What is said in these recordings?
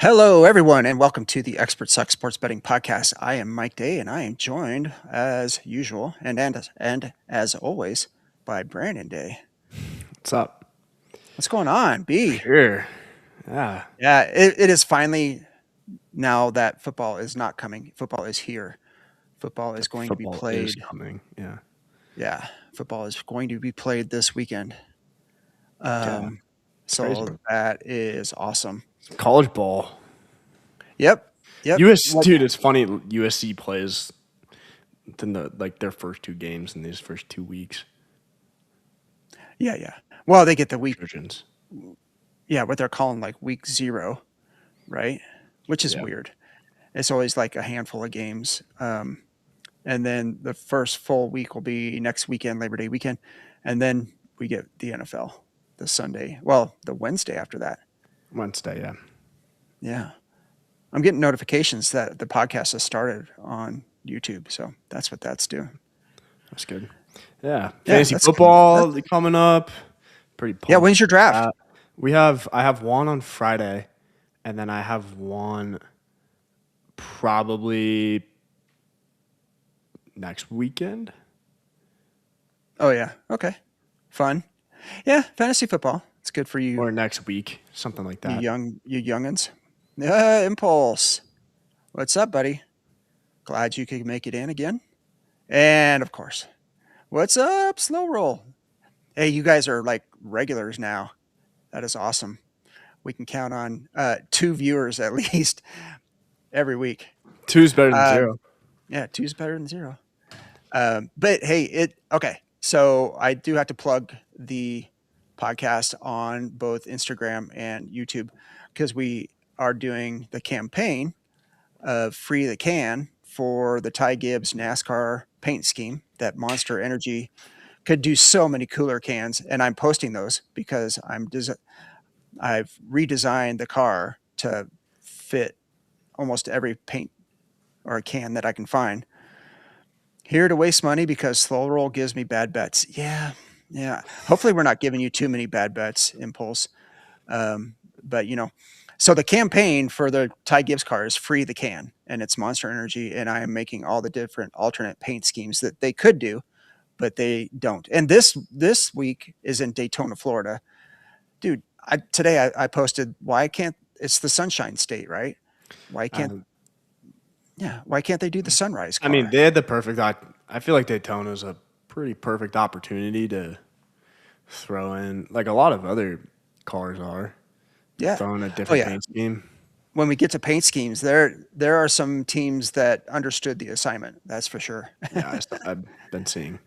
Hello, everyone, and welcome to the Expert Suck Sports Betting Podcast. I am Mike Day, and I am joined, as usual, and as always, by Brandon Day. What's up? What's going on, B? Sure. Yeah. Yeah, it is finally now that football is not coming. Football is here. Football is going to be Football is played. coming. Yeah. Yeah, football is going to be played this weekend. Yeah. It's crazy. So that is awesome. College ball. Yep. Dude, it's funny. USC plays their first two games in these first 2 weeks. Yeah. Well, they get the week. Trojans. Yeah, what they're calling like week 0, right? Which is weird. It's always like a handful of games. And then the first full week will be next weekend, Labor Day weekend. And then we get the NFL the Sunday. Well, the Wednesday after that. Wednesday, yeah. Yeah. I'm getting notifications that the podcast has started on YouTube. So that's what that's doing. That's good. Yeah. Fantasy football coming up. Pretty pumped. Yeah, when's your draft? I have one on Friday, and then I have one probably next weekend. Oh, yeah. Okay. Fun. Yeah, fantasy football. It's good for you. Or next week, something like that. You youngins. Impulse. What's up, buddy? Glad you could make it in again. And, of course, what's up, Slow Roll? Hey, you guys are like regulars now. That is awesome. We can count on 2 viewers at least every week. 2's better than 0. Yeah, 2's better than 0. But hey, okay. So I do have to plug the podcast on both Instagram and YouTube because we are doing the campaign of Free the Can for the Ty Gibbs NASCAR paint scheme that Monster Energy could do so many cooler cans. And I'm posting those because I've redesigned the car to fit almost every paint or can that I can find. Here to waste money because Slow Roll gives me bad bets. Yeah. Hopefully we're not giving you too many bad bets, Impulse. But so the campaign for the Ty Gibbs car is Free the Can, and it's Monster Energy, and I am making all the different alternate paint schemes that they could do, but they don't. And this week is in Daytona, Florida. Dude, today I posted, why can't it's the Sunshine State, right? Why can't they do the Sunrise car? I mean, they had the perfect. I feel like Daytona's a pretty perfect opportunity to throw in, like a lot of other cars are. Yeah, throw in a different paint scheme. When we get to paint schemes, there are some teams that understood the assignment. That's for sure. Yeah, I've been seeing.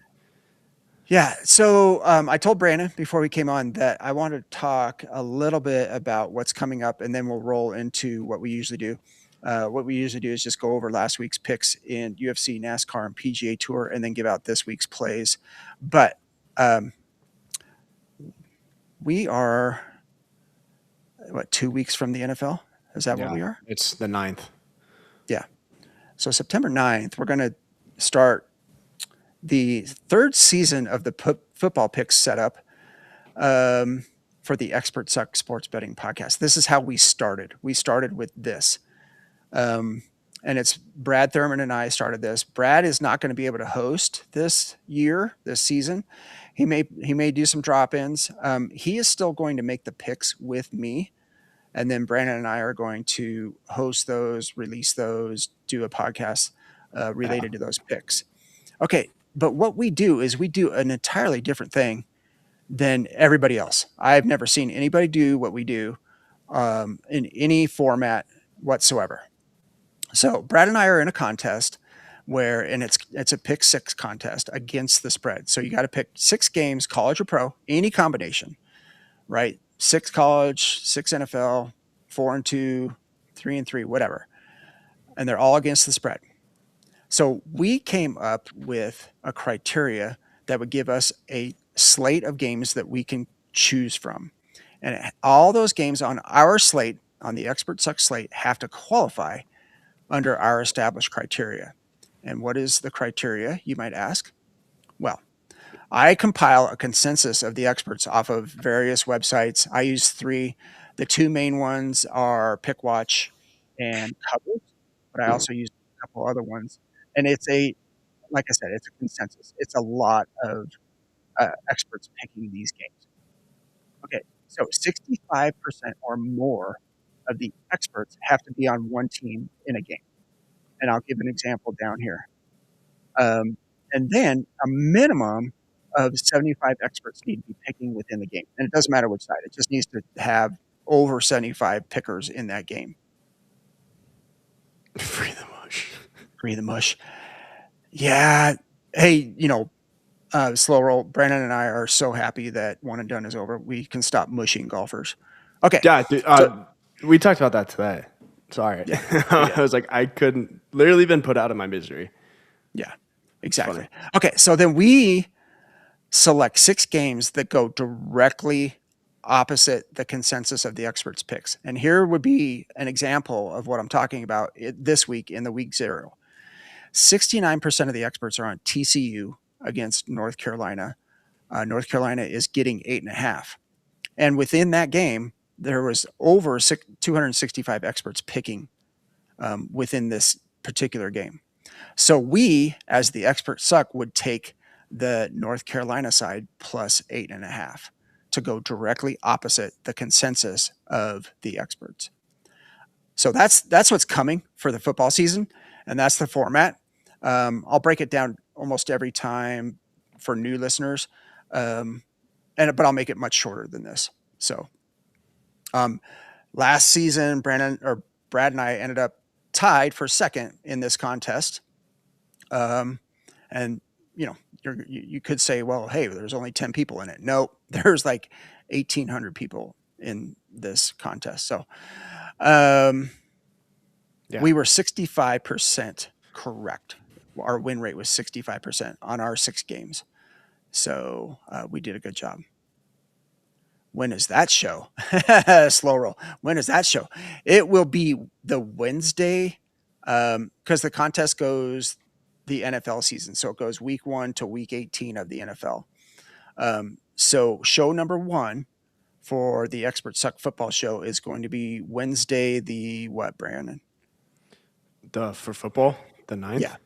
Yeah, so I told Brandon before we came on that I want to talk a little bit about what's coming up, and then we'll roll into what we usually do. What we usually do is just go over last week's picks in UFC, NASCAR, and PGA Tour, and then give out this week's plays. But we are, 2 weeks from the NFL? Is that what we are? It's the 9th. Yeah. So September 9th, we're going to start the 3rd season of the football picks setup for the Expert Suck Sports Betting Podcast. This is how we started. We started with this. And it's Brad Thurman and I started this. Brad is not going to be able to host this season. He may do some drop-ins. He is still going to make the picks with me. And then Brandon and I are going to host those, release those, do a podcast related to those picks. Okay, but what we do is we do an entirely different thing than everybody else. I've never seen anybody do what we do in any format whatsoever. So Brad and I are in a contest and it's a pick 6 contest against the spread. So you got to pick 6 games, college or pro, any combination, right? 6 college, 6 NFL, 4-2, 3-3, whatever. And they're all against the spread. So we came up with a criteria that would give us a slate of games that we can choose from. And all those games on our slate, on the Expert Suck slate, have to qualify under our established criteria. And what is the criteria, you might ask? Well, I compile a consensus of the experts off of various websites. I use 3. The two main ones are Pick Watch and Covers, but I also use a couple other ones. And like I said, it's a consensus. It's a lot of experts picking these games. Okay, so 65% or more of the experts have to be on one team in a game. And I'll give an example down here. Um, and then a minimum of 75 experts need to be picking within the game. And it doesn't matter which side, it just needs to have over 75 pickers in that game. Free the mush. Free the mush. Yeah. Hey, slow roll. Brandon and I are so happy that one and done is over. We can stop mushing golfers. Okay. Yeah, dude, So, we talked about that today. Sorry. yeah, we I did. was like, I couldn't literally been put out of my misery. Yeah, It's funny. exactly. Okay. So then we select 6 games that go directly opposite the consensus of the experts' picks. And here would be an example of what I'm talking about this week in the week 0. 69% of the experts are on TCU against North Carolina. North Carolina is getting 8.5. And within that game, there was over 265 experts picking within this particular game. So we, as the expert suck, would take the North Carolina side plus 8.5 to go directly opposite the consensus of the experts. So that's what's coming for the football season, and that's the format. I'll break it down almost every time for new listeners, but I'll make it much shorter than this. So, last season, Brad and I ended up tied for second in this contest. And you could say, well, hey, there's only 10 people in it. No, there's like 1,800 people in this contest. So, Yeah. we were 65% correct. Our win rate was 65% on our 6 games. So we did a good job. When is that show? Slow roll. When is that show? It will be the Wednesday because the contest goes the NFL season. So it goes week 1 to week 18 of the NFL. So show number 1 for the Expert Suck football show is going to be Wednesday, the what, Brandon? For football, the 9th? Yeah.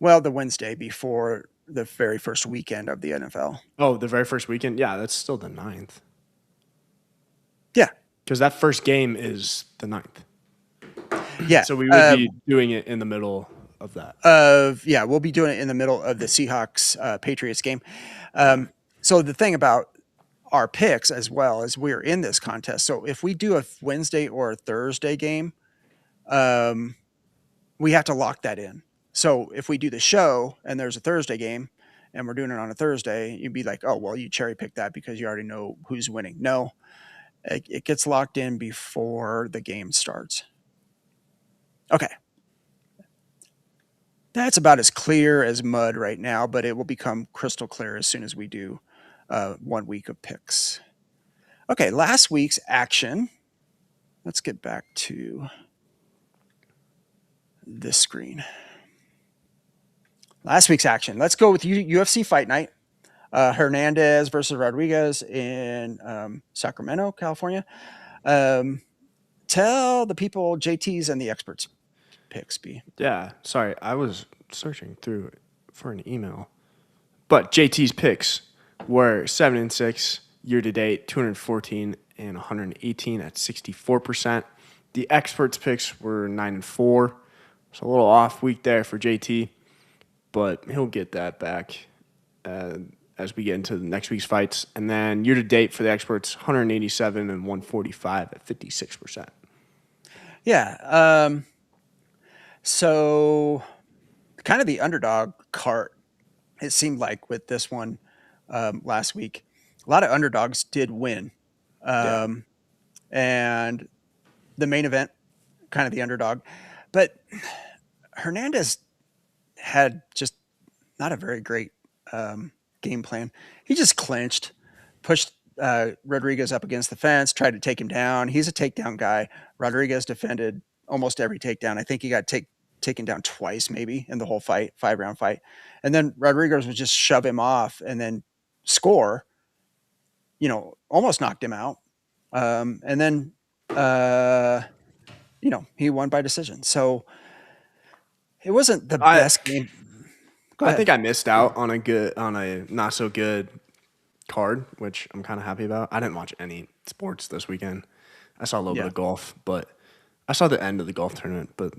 Well, the Wednesday before the very first weekend of the NFL. Oh, the very first weekend? Yeah, that's still the 9th. Yeah. Because that first game is the 9th. Yeah. So we would be doing it in the middle of that. We'll be doing it in the middle of the Seahawks Patriots game. So the thing about our picks as well is we're in this contest. So if we do a Wednesday or a Thursday game, we have to lock that in. So if we do the show and there's a Thursday game and we're doing it on a Thursday, you'd be like, oh, well, you cherry pick that because you already know who's winning. No, it gets locked in before the game starts. Okay. That's about as clear as mud right now, but it will become crystal clear as soon as we do 1 week of picks. Okay, last week's action. Let's get back to this screen. Last week's action. Let's go with UFC Fight Night. Hernandez versus Rodriguez in Sacramento, California. Tell the people JT's and the experts picks be. Yeah, sorry. I was searching through for an email. But JT's picks were 7-6 year to date, 214 and 118 at 64%. The experts' picks were 9-4. So a little off week there for JT, but he'll get that back as we get into the next week's fights. And then year to date for the experts, 187 and 145 at 56%. Yeah. So kind of the underdog cart, it seemed like with this one last week. A lot of underdogs did win. And the main event, kind of the underdog. But Hernandez had just not a very great game plan. He just clinched, pushed Rodriguez up against the fence, tried to take him down. He's a takedown guy. Rodriguez defended almost every takedown. I think he got taken down twice maybe in the whole fight, 5-round fight. And then Rodriguez would just shove him off and then score, almost knocked him out. And then, uh, he won by decision. So it wasn't the I best game. Go I ahead. think I missed out on a not so good card, which I'm kind of happy about. I didn't watch any sports this weekend. I saw a little bit Yeah. of golf, but I saw the end of the golf tournament, but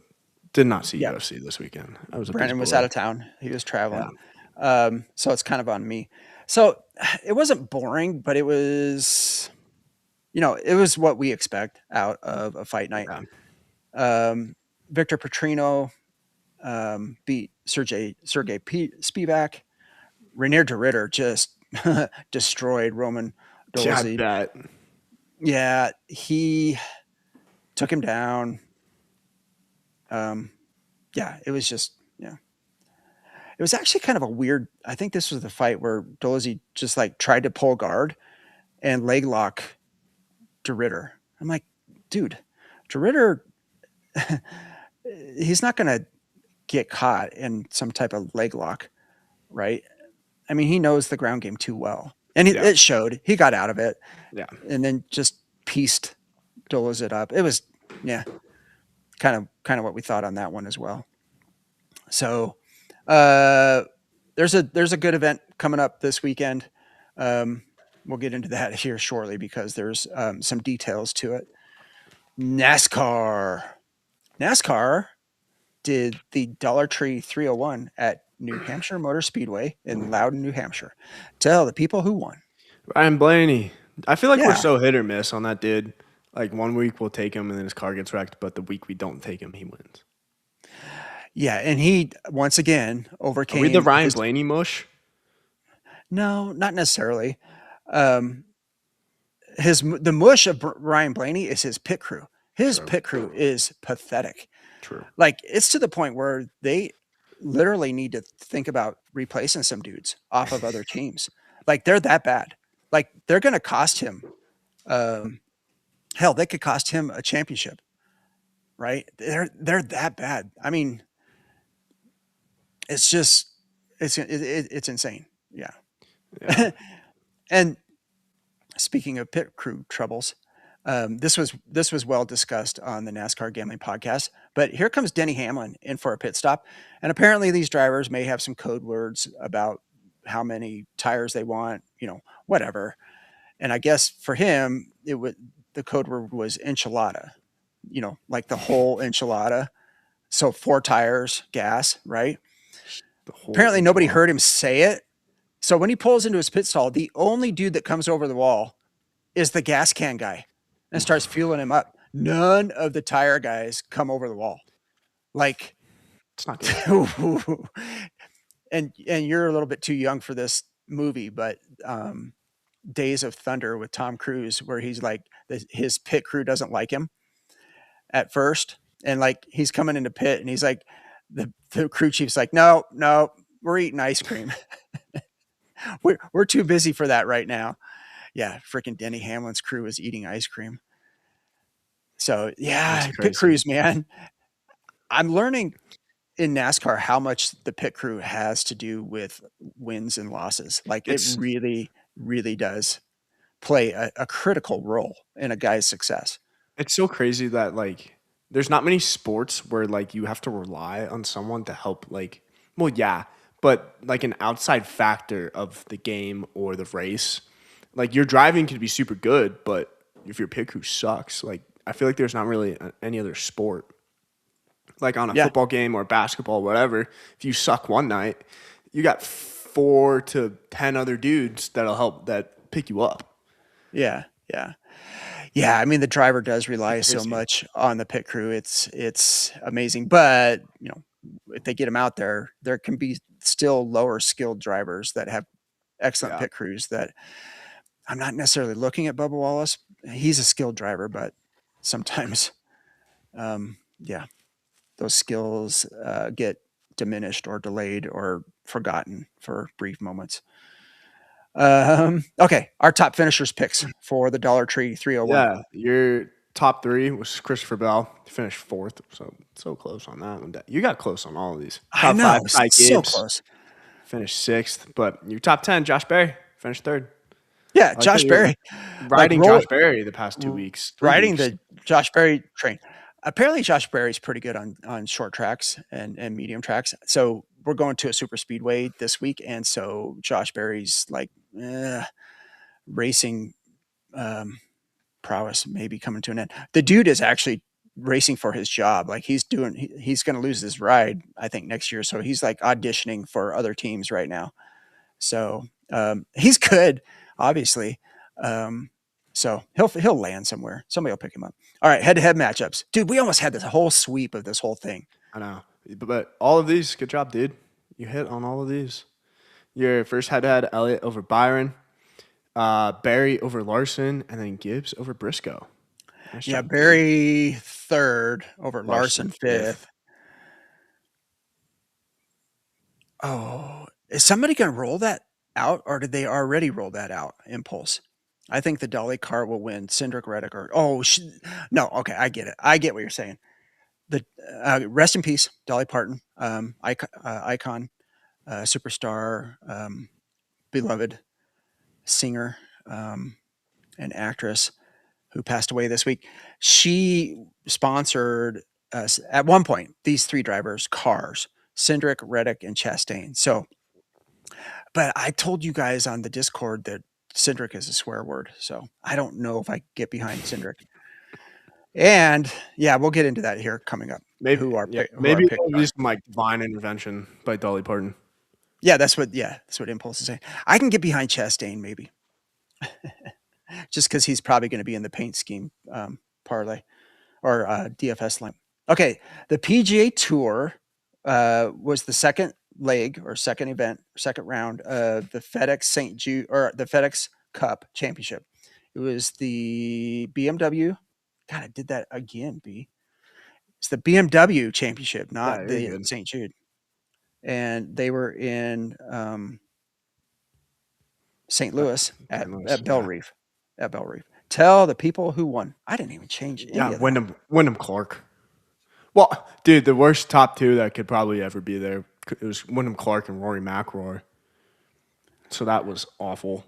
did not see Yeah. UFC this weekend. I was a busy Brandon was out boy. of town. He was Yeah, traveling. So it's kind of on me. So it wasn't boring, but it was what we expect out of a fight night. yeah, Um, Victor Petrino beat Sergey Spivak. Rainier de Ritter just destroyed Roman yeah. I Dolezaj. bet. Yeah, he took him down. Um, yeah, it was just yeah. It was actually kind of a weird. I think this was the fight where Dolezaj just like tried to pull guard and leg lock de Ritter. I'm like, dude, de Ritter, he's not going to get caught in some type of leg lock, right? I mean, he knows the ground game too well, and Yeah, it showed. He got out of it, yeah. and then just pieced Dolezaj up. It was yeah, kind of what we thought on that one as well. So uh, there's a good event coming up this weekend. Um, we'll get into that here shortly because there's some details to it. NASCAR. NASCAR did the Dollar Tree 301 at New Hampshire Motor Speedway in Loudon, New Hampshire. Tell the people who won. Ryan Blaney. I feel like we're Yeah, so hit or miss on that dude. Like one week we'll take him and then his car gets wrecked, but the week we don't take him, he wins. yeah, and he once again Are we the overcame Ryan his. Blaney mush? No, not necessarily. Um, the mush of Ryan Blaney is his pit crew. His True, pit crew is pathetic. true. Like it's to the point where they literally need to think about replacing some dudes off of other teams. Like they're that bad. Like they're going to cost him. Um, hell, they could cost him a championship. Right? They're that bad. I mean, it's just it's insane. Yeah. Yeah. And speaking of pit crew troubles, this was well discussed on the NASCAR Gambling Podcast. But here comes Denny Hamlin in for a pit stop, and apparently these drivers may have some code words about how many tires they want, whatever. And I guess for him, the code word was enchilada, like the whole enchilada. So 4 tires, gas, right? The whole Apparently nobody enchilada. heard him say it. So when he pulls into his pit stall, the only dude that comes over the wall is the gas can guy and starts fueling him up. None of the tire guys come over the wall. Like, It's not good. and you're a little bit too young for this movie, but Days of Thunder with Tom Cruise, where he's like his pit crew doesn't like him at first, and like he's coming into pit, and he's like the crew chief's like, no, no, we're eating ice cream. We're too busy for that right now. Yeah, freaking Denny Hamlin's crew is eating ice cream. So That's yeah, pit crazy. crews, man. I'm learning in NASCAR how much the pit crew has to do with wins and losses. Like it It's really, really does play a critical role in a guy's success. it's so crazy that like there's not many sports where like you have to rely on someone to help like well yeah, but like an outside factor of the game or the race. Like your driving could be super good, but if your pit crew sucks, like I feel like there's not really any other sport like on a Yeah, football game or basketball, whatever, if you suck one night, you got 4 to 10 other dudes that'll help that pick you up. yeah, yeah, yeah. I mean, the driver does rely so Crazy. much on the pit crew. It's amazing, but if they get them out there, there can be still lower skilled drivers that have excellent Yeah. pit crews that I'm not necessarily looking at Bubba Wallace. He's a skilled driver, but sometimes, yeah, those skills get diminished or delayed or forgotten for brief moments. Okay, our top finishers picks for the Dollar Tree 301. Yeah. Your top three was Christopher Bell. He finished fourth. So close on that one. You got close on all of these. I Top five, know, Ty so Gibbs close. finished sixth. But your top 10, Josh Berry, finished third. Yeah, I like that Josh you're Berry, like riding roll Josh Berry the past 2 weeks, 3 riding weeks. the Josh Berry train. Apparently, Josh Berry's pretty good on short tracks and medium tracks. So we're going to a super speedway this week, and so Josh Berry's like racing um, prowess maybe coming to an end. The dude is actually racing for his job. Like he's going to lose his ride, I think, next year. So he's like auditioning for other teams right now. So he's good, obviously. Um, so he'll land somewhere. Somebody will pick him up. All right, head to head matchups, dude. We almost had this whole sweep of this whole thing. I know. But all of these, good job, dude. You hit on all of these. Your first head-to-head, Elliott over Byron, Barry over Larson, and then Gibbs over Briscoe. Nice Yeah, job, dude. Barry third over Larson Larson fifth. fifth. Oh, is somebody going to roll that out, or did they already roll that out? Impulse. I think the Dolly car will win. Cindric Reddick or no. Okay, I get it. I get what you're saying. The rest in peace, Dolly Parton, icon, superstar, beloved singer, and actress who passed away this week. She sponsored at one point these three drivers' cars: Cindric, Reddick, and Chastain. So, but I told you guys on the Discord that Cindric is a swear word, so I don't know if I get behind Cindric. And yeah, we'll get into that here coming up. Maybe, Who our yeah, who our maybe picks it'll be are. some like divine intervention by Dolly Parton. Yeah, that's what Impulse is saying. I can get behind Chastain maybe, just because he's probably going to be in the paint scheme parlay or DFS line. Okay, the PGA Tour was the second leg or second event, second round of the FedEx St. Jude or the FedEx Cup Championship. It was the BMW. God, I did that again. It's the BMW Championship, Yeah, not you're the good. St. Jude. And they were in St. Louis St. Louis, at Bell yeah. Reef. At Bell Reef. Tell the people who won. I didn't even change Yeah, any of that. Wyndham Clark. Well, dude, the worst top two that could probably ever be there, it was Wyndham Clark and Rory McIlroy. So that was awful.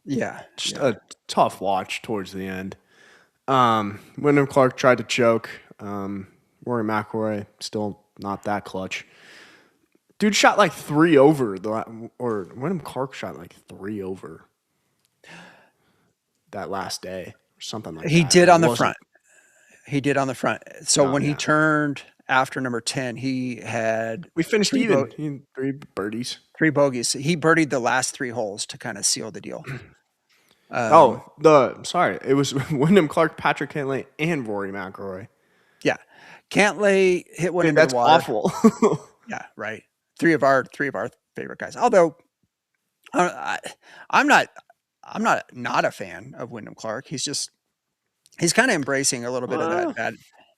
Yeah, Just yeah. a tough watch towards the end. Wyndham Clark tried to choke. Rory McIlroy still not that clutch. Dude shot like 3 over or Wyndham Clark shot like 3 over that last day or something like He that, did and it on the wasn't. front. He did on the front. So Oh when he yeah, turned after number 10, he had we finished three even. bo- He had 3 birdies. three bogeys. He birdied the last three holes to kind of seal the deal. Um, Oh, sorry, it was Wyndham Clark, Patrick Cantlay, and Rory McIlroy. yeah. Cantlay hit one Dude, into the that's water. awful. Yeah, right. Three of our favorite guys. Although I, I'm not a fan of Wyndham Clark. He's kind of embracing a little bit of that Well,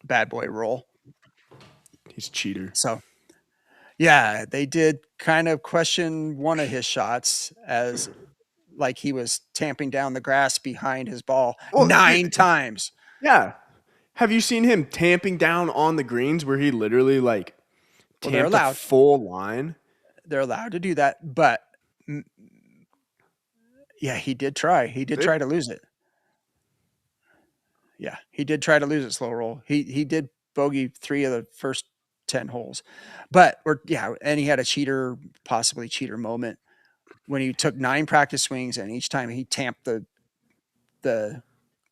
bad boy role. he's a cheater. So yeah, they did kind of question one of his shots as like he was tamping down the grass behind his ball Well, nine dude, times. yeah. Have you seen him tamping down on the greens where he literally like Well, they're tamped a allowed. full line? They're allowed to do that, but yeah, he did try. He did try to lose it. Yeah, he did try to lose it slow roll. He did bogey 3 of the first 10 holes. And he had a possibly cheater moment when he took 9 practice swings and each time he tamped the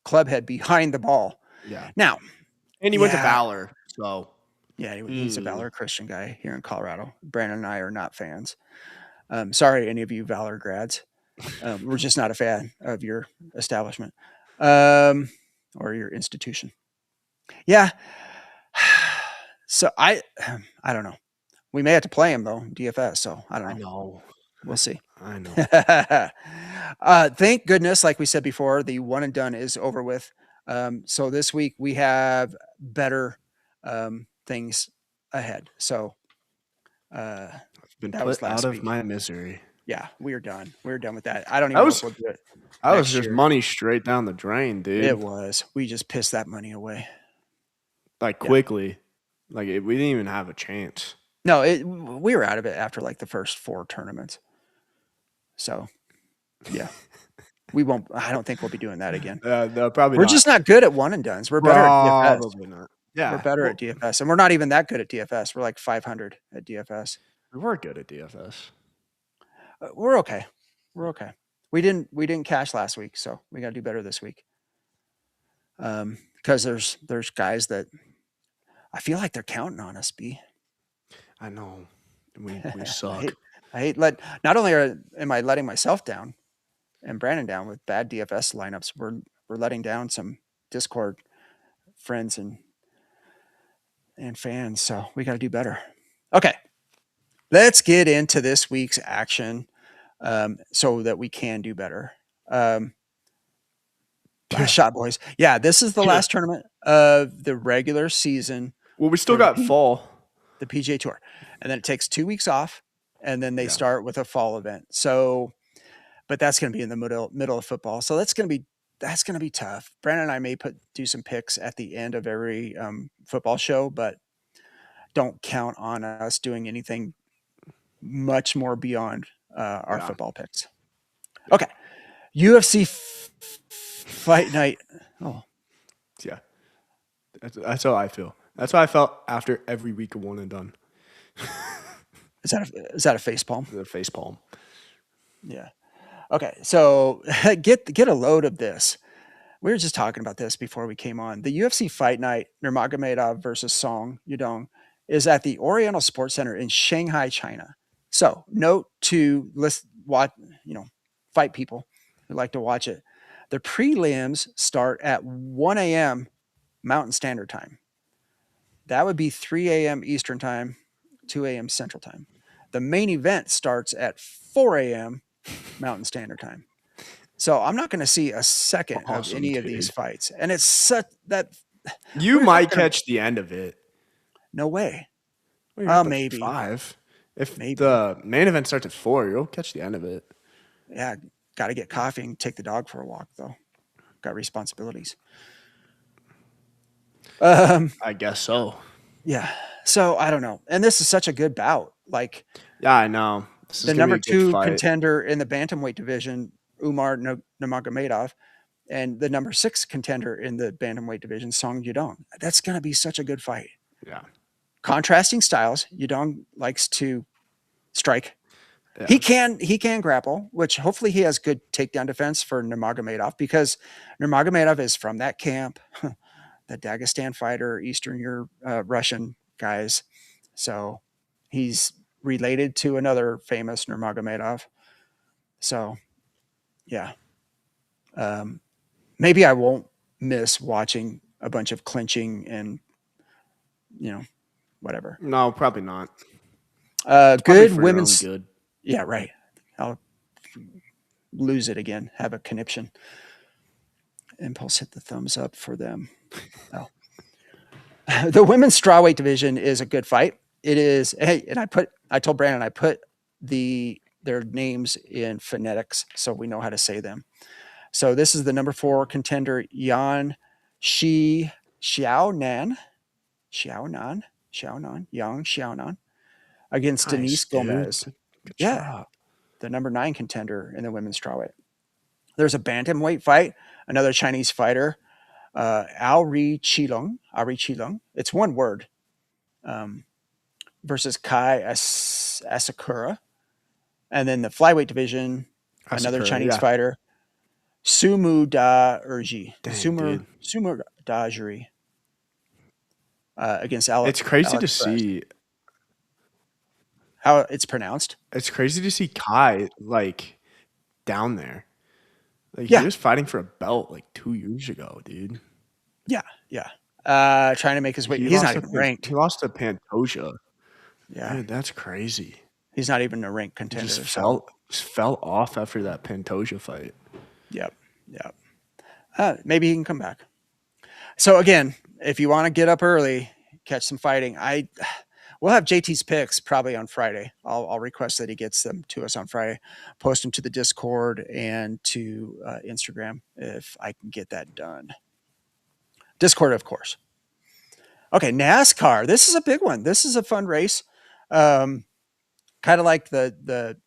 club head behind the ball. Yeah. Now, And he went to yeah, Valor, so yeah, he's a Valor Christian guy here in Colorado. Brandon and I are not fans. Sorry, any of you Valor grads. We're just not a fan of your establishment or your institution. Yeah. So I don't know. We may have to play him though, DFS. So I don't I know. know. We'll see. I know. Thank goodness, like we said before, the one and done is over with. So this week we have better things ahead. So I've been that was put out last of week. my misery. Yeah, we're done. We're done with that. I don't I even know was if we'll do it I was next just year. money straight down the drain, It dude. was. We just pissed that money away. Like Yeah. quickly. We didn't even have a chance. No, we were out of it after like the first 4 tournaments. So, yeah. We won't. I don't think we'll be doing that again. No, probably We're not. just not good at one and dones. We're better at DFS. Probably not. We're Yeah. better at Well, DFS, and we're not even that good at DFS. We're like 500 at DFS. we were good at DFS. We're okay. We're okay. We didn't cash last week, so we got to do better this week. Because there's guys that I feel like they're counting on us. B. I know. We I suck. hate I hate let. Not only am I letting myself down and Brandon down with bad DFS lineups, we're letting down some Discord friends and fans. So we got to do better. Okay, let's get into this week's action so that we can do better. Last shot, boys. Yeah, this is the Yeah. last tournament of the regular season Well, we still for the, got fall. the PGA Tour. And then it takes 2 weeks off, and then they Yeah. start with a fall event. So, but that's going to be in the middle of football. So that's going to be tough. Brandon and I may do some picks at the end of every football show, but don't count on us doing anything much more beyond our Yeah. football picks. Okay, UFC fight night. Oh, Yeah. That's how I feel. That's how I felt after every week of one and done. is that a face palm? The face palm. Yeah. Okay, so get a load of this. We were just talking about this before we came on. The UFC Fight Night Nurmagomedov versus Song Yudong is at the Oriental Sports Center in Shanghai, China. So note to watch, fight people who like to watch it. The prelims start at 1 a.m. Mountain Standard Time. That would be 3 a.m. Eastern Time, 2 a.m. Central Time. The main event starts at 4 a.m. Mountain Standard Time. So I'm not going to see a second of any of these fights. And it's such that you might catch the end of it. No way. Well, maybe 5. If maybe the main event starts at 4, you'll catch the end of it. Yeah, got to get coffee and take the dog for a walk though. Got responsibilities. I guess so. Yeah. So I don't know. And this is such a good bout. Like, yeah, I know. The number 2 contender in the bantamweight division, Umar Nurmagomedov, and the number 6 contender in the bantamweight division, Song Yudong. That's going to be such a good fight. Yeah. Contrasting styles. Yudong likes to strike. Yeah. He can grapple, which hopefully he has good takedown defense for Nurmagomedov because Nurmagomedov is from that camp, the Dagestan fighter, Eastern Russian guys. So he's related to another famous Nurmagomedov. So, yeah. Maybe I won't miss watching a bunch of clinching and, whatever. No, probably not. Good women's. Good. Yeah, right. I'll lose it again. Have a conniption. Impulse hit the thumbs up for them. Oh. The women's strawweight division is a good fight. It is. Hey, and I told Brandon I put their names in phonetics so we know how to say them. So this is the number 4 contender Yan Xiaonan against Denise Gomez. Good Yeah, job. the number 9 contender in the women's strawweight. There's a bantamweight fight, another Chinese fighter, Aori Qilong. It's one word. Versus Kai Asakura. And then the flyweight division, another Chinese fighter, Sumu Da Urji. Sumu Da Juri. Against Alex. It's crazy Alex to see how it's pronounced. It's crazy to see Kai down there. He was fighting for a belt 2 years ago, dude. Yeah. Trying to make his way. He's not even ranked. He lost to Pantoja. Yeah, dude, that's crazy. He's not even a ranked contender. He just fell off after that Pantoja fight. Yep. Maybe he can come back. So again, if you want to get up early, catch some fighting. We'll have JT's picks probably on Friday. I'll request that he gets them to us on Friday. Post them to the Discord and to Instagram if I can get that done. Discord, of course. Okay, NASCAR. This is a big one. This is a fun race. Kind of like the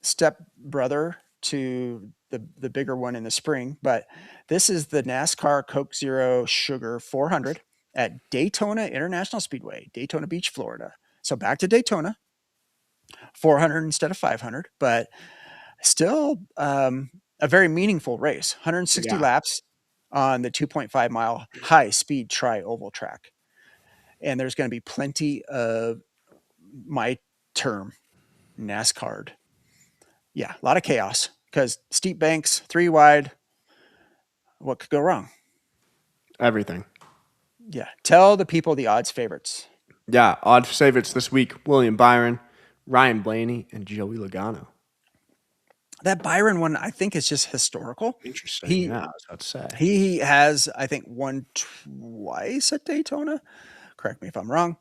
step brother to the bigger one in the spring. But this is the NASCAR Coke Zero Sugar 400 at Daytona International Speedway, Daytona Beach, Florida. So back to Daytona, 400 instead of 500, but still a very meaningful race. 160 Yeah, laps on the 2.5-mile high speed tri oval track. And there's going to be plenty of my term NASCAR. Yeah, a lot of chaos because steep banks, 3 wide. What could go wrong? everything. Yeah, tell the people the odds favorites. Yeah, odd favorites this week: William Byron, Ryan Blaney, and Joey Logano. That Byron one, I think, is just historical. Interesting. He Yeah, I was about to say. he has, I think, won twice at Daytona. Correct me if I'm wrong.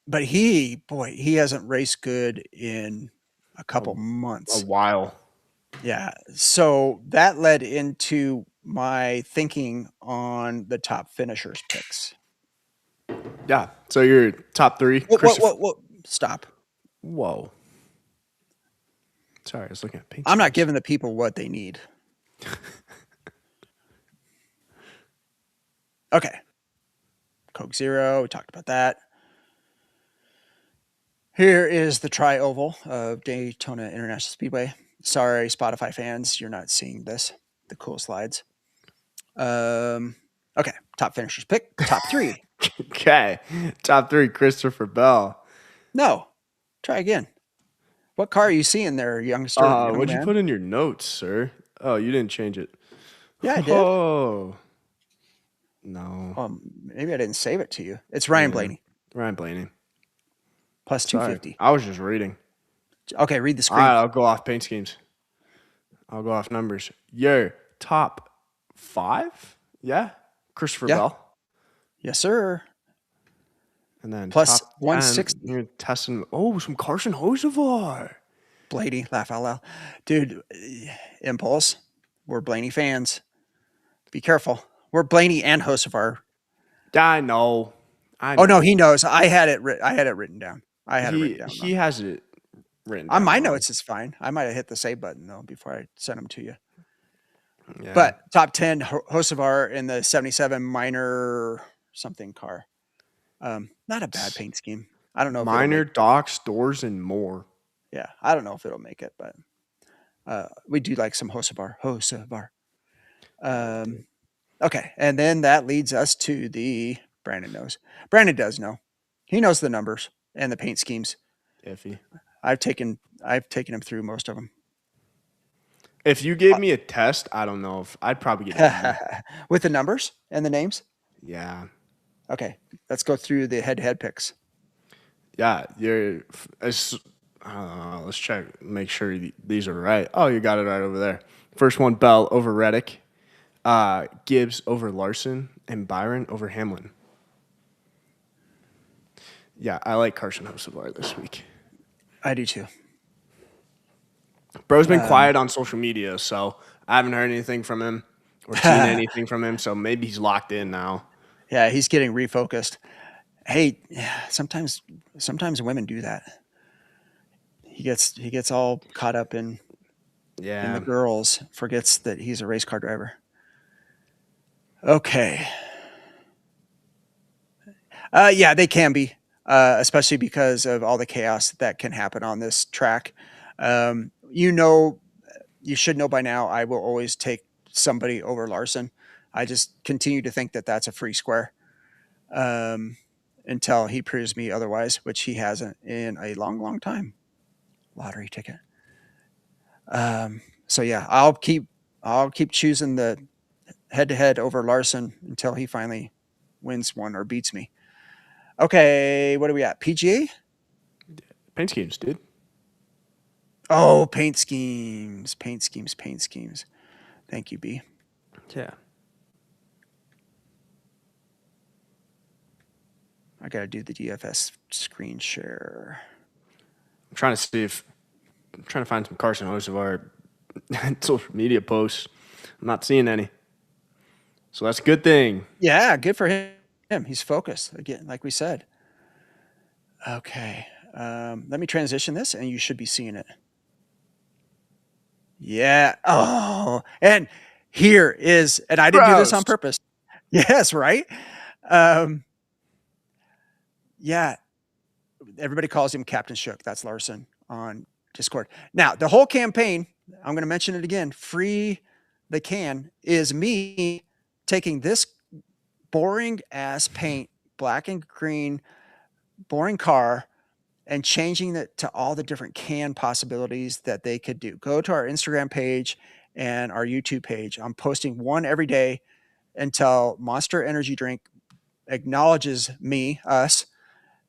But he hasn't raced good in a A, couple a months. while. Yeah. So that led into my thinking on the top finishers picks. Yeah. So your top three, Christopher. What? Stop. Whoa. Sorry, I was looking at paint I'm not schemes. giving the people what they need. Okay. Coke Zero. We talked about that. Here is the tri-oval of Daytona International Speedway. Sorry, Spotify fans, you're not seeing this. The cool slides. Okay, top finishers pick. Top three. Okay. Top three, Christopher Bell. No, try again. What car are you seeing there, young What'd you man? put in your notes, sir? Oh, you didn't change it. Yeah, I did. Oh, no. Maybe I didn't save it to you. It's Ryan Yeah. Blaney Ryan Blaney. plus Sorry. 250. I was just reading. Okay, read the All right, screen. I'll go off paint schemes. I'll go off numbers. Your top five? Yeah. Christopher Yeah. Bell. Yes, sir. And then Plus top 10, 160. you're testing. Oh, some Carson Hocevar. Blaney, laugh out loud. Dude, Impulse. We're Blaney fans. Be careful. We're Blaney and Hocevar. Yeah, I know. I Oh no, know. he knows. I had it written down. I had it written down He wrong. has it written On down my wrong. notes, it's fine. I might have hit the save button though before I sent them to you. Yeah. But top 10, Hocevar in the 77 minor something car. Not a bad paint scheme. I don't know if it'll Minor make. docks, doors, and more. Yeah, I don't know if it'll make it, but we do like some Hocevar. Hocevar. Yeah, we do. Okay, and then that leads us to the Brandon knows. Brandon does know. He knows the numbers and the paint schemes. Iffy. I've taken him through most of them. If you gave me a test, I don't know if I'd probably get a B. With the numbers and the names. Yeah. Okay, let's go through the head-to-head picks. Yeah. Let's check, make sure these are right. Oh, you got it right over there. First one, Bell over Reddick, Gibbs over Larson, and Byron over Hamlin. Yeah, I like Carson Hocevar this week. I do too. Bro's been quiet on social media, so I haven't heard anything from him or seen Yeah, anything from him. So maybe he's locked in now. he's getting refocused. Hey, sometimes women do that. He gets all caught up in the Yeah. girls, forgets that he's a race car driver. Okay. Yeah, they can be, especially because of all the chaos that can happen on this track. You should know by now, I will always take somebody over Larson. I just continue to think that that's a free square until he proves me otherwise, which he hasn't in a long, long time. Lottery ticket. So yeah, I'll keep choosing the head to head over Larson until he finally wins one or beats me. Okay, what are we at? PGA? Paint schemes, dude. Oh, paint schemes, paint schemes, paint schemes. Thank you, B. Yeah. I got to do the DFS screen share. I'm trying to find some Carson Hocevar social media posts. I'm not seeing any. So that's a good thing. Yeah, good for him. He's focused again, like we said. Okay, let me transition this, and you should be seeing it. Yeah. Oh, and here is, and I didn't do this on Gross. purpose. Yes, right. Um, yeah, everybody calls him Captain Shook. That's Larson on Discord. Now, the whole campaign, I'm going to mention it again, free the can, is me taking this boring ass paint, black and green, boring car, and changing it to all the different can possibilities that they could do. Go to our Instagram page and our YouTube page. I'm posting one every day until Monster Energy Drink acknowledges me, us,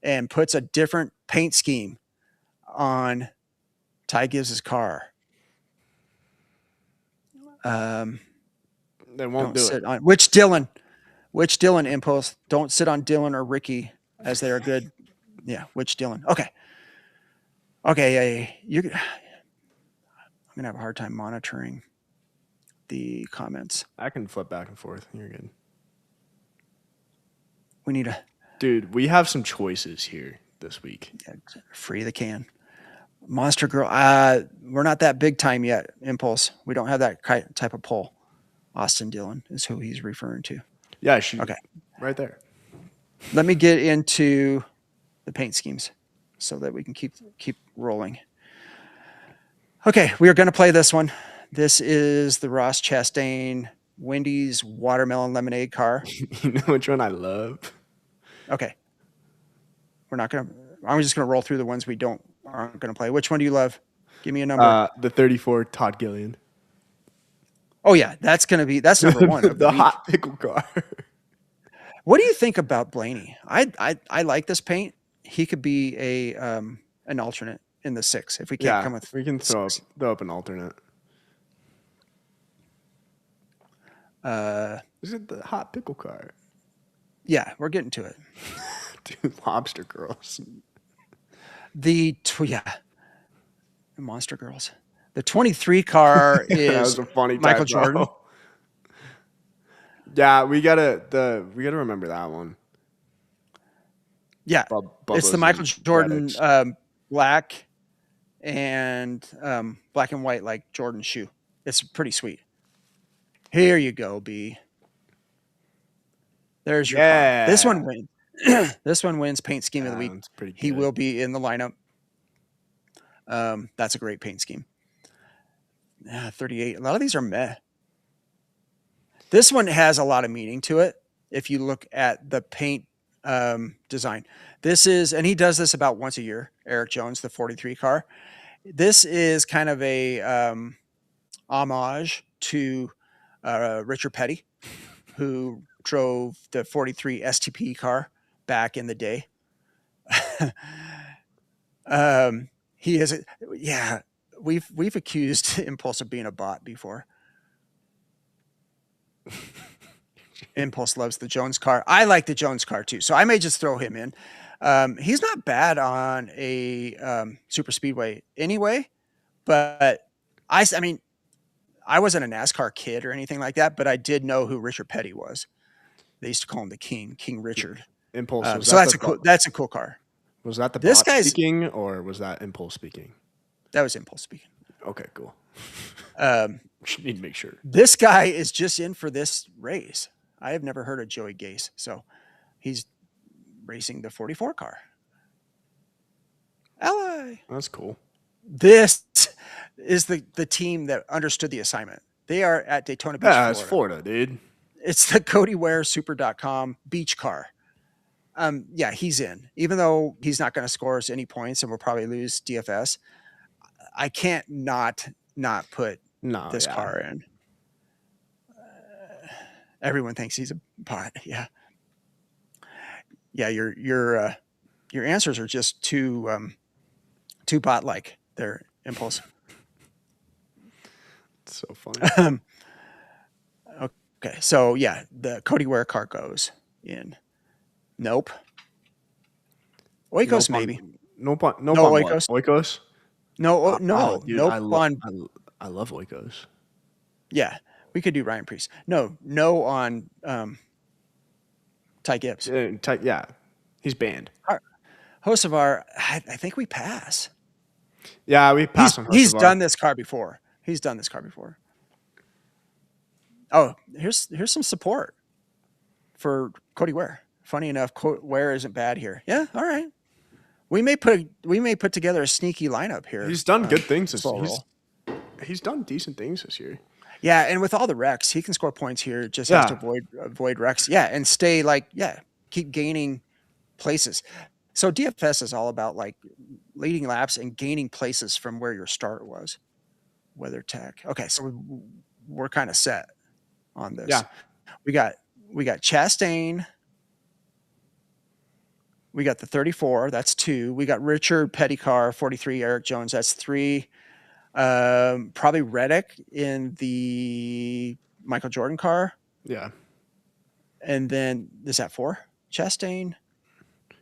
and puts a different paint scheme on Ty Gibbs's car. Um, They won't don't do it. sit on which Dylan impulse. Don't sit on Dylan or Ricky as they are good. Yeah, which Dylan? Okay, yeah. I'm gonna have a hard time monitoring the comments. I can flip back and forth. You're good. We need to Dude, we have some choices here this week. free the can. Monster Girl. We're not that big time yet. Impulse. We don't have that type of pull. Austin Dillon is who he's referring to. Yeah, she Okay. right there. Let me get into the paint schemes so that we can keep rolling. Okay, we are going to play this one. This is the Ross Chastain Wendy's watermelon lemonade car. You know which one I love? Okay. I'm just gonna roll through the ones we aren't gonna play. Which one do you love? Give me a number. The 34 Todd Gillian. Oh yeah, that's number one of the week. hot pickle car. What do you think about Blaney? I like this paint. He could be an alternate in the 6 if we can't come with. We can throw up an alternate. Is it the hot pickle car? Yeah, we're getting to it. Dude, lobster girls. The Monster Girls. The 23 car is that was a funny Michael type, Jordan. Yeah, we gotta remember that one. Yeah, it's the Michael Jordan black and white Jordan shoe. It's pretty sweet. Here you go, B. There's your car. This one wins. This one wins paint scheme of the week. He will be in the lineup. That's a great paint scheme. 38. A lot of these are meh. This one has a lot of meaning to it. If you look at the paint design, and he does this about once a year. Eric Jones, the 43 car. This is kind of a homage to Richard Petty, who drove the 43 STP car back in the day. He is, we've accused Impulse of being a bot before. Impulse loves the Jones car. I like the Jones car too, so I may just throw him in. He's not bad on a super speedway anyway, but I mean, I wasn't a NASCAR kid or anything like that, but I did know who Richard Petty was. They used to call him the King Richard. Impulse. So that's a cool car. Was that this bot speaking, or was that Impulse speaking? That was Impulse speaking. Okay, cool. Need to make sure. This guy is just in for this race. I have never heard of Joey Gase, so he's racing the 44 car. LA. That's cool. This is the team that understood the assignment. They are at Daytona Beach, Florida. It's Florida, dude. It's the CodyWareSuper.com beach car. He's in. Even though he's not going to score us any points and we'll probably lose DFS, I can't not put this car in. Everyone thinks he's a bot. Yeah. Yeah, your answers are just too bot-like. They're Impulse. It's so funny. Okay, so yeah, the Cody Ware car goes in. Nope. Oikos maybe. Nope on Oikos. What? Oikos? No. Dude, nope I love Oikos. Yeah, we could do Ryan Priest. No on Ty Gibbs. Yeah, he's banned. Hocevar, I think we pass. Yeah, we passed on Hocevar. He's done this car before. He's done this car before. Oh, here's some support for Cody Ware. Funny enough, Ware isn't bad here. Yeah, all right. We may put together a sneaky lineup here. He's done good things. He's done decent things this year. Yeah, and with all the wrecks, he can score points here. Just has to avoid wrecks. Yeah, and stay keep gaining places. So DFS is all about like leading laps and gaining places from where your start was. WeatherTech. Okay, so we're kind of set on this. Yeah. We got Chastain. We got the 34. That's 2. We got Richard Pettycar, 43. Eric Jones. That's 3. Probably Reddick in the Michael Jordan car. Yeah. And then is that 4? Chastain.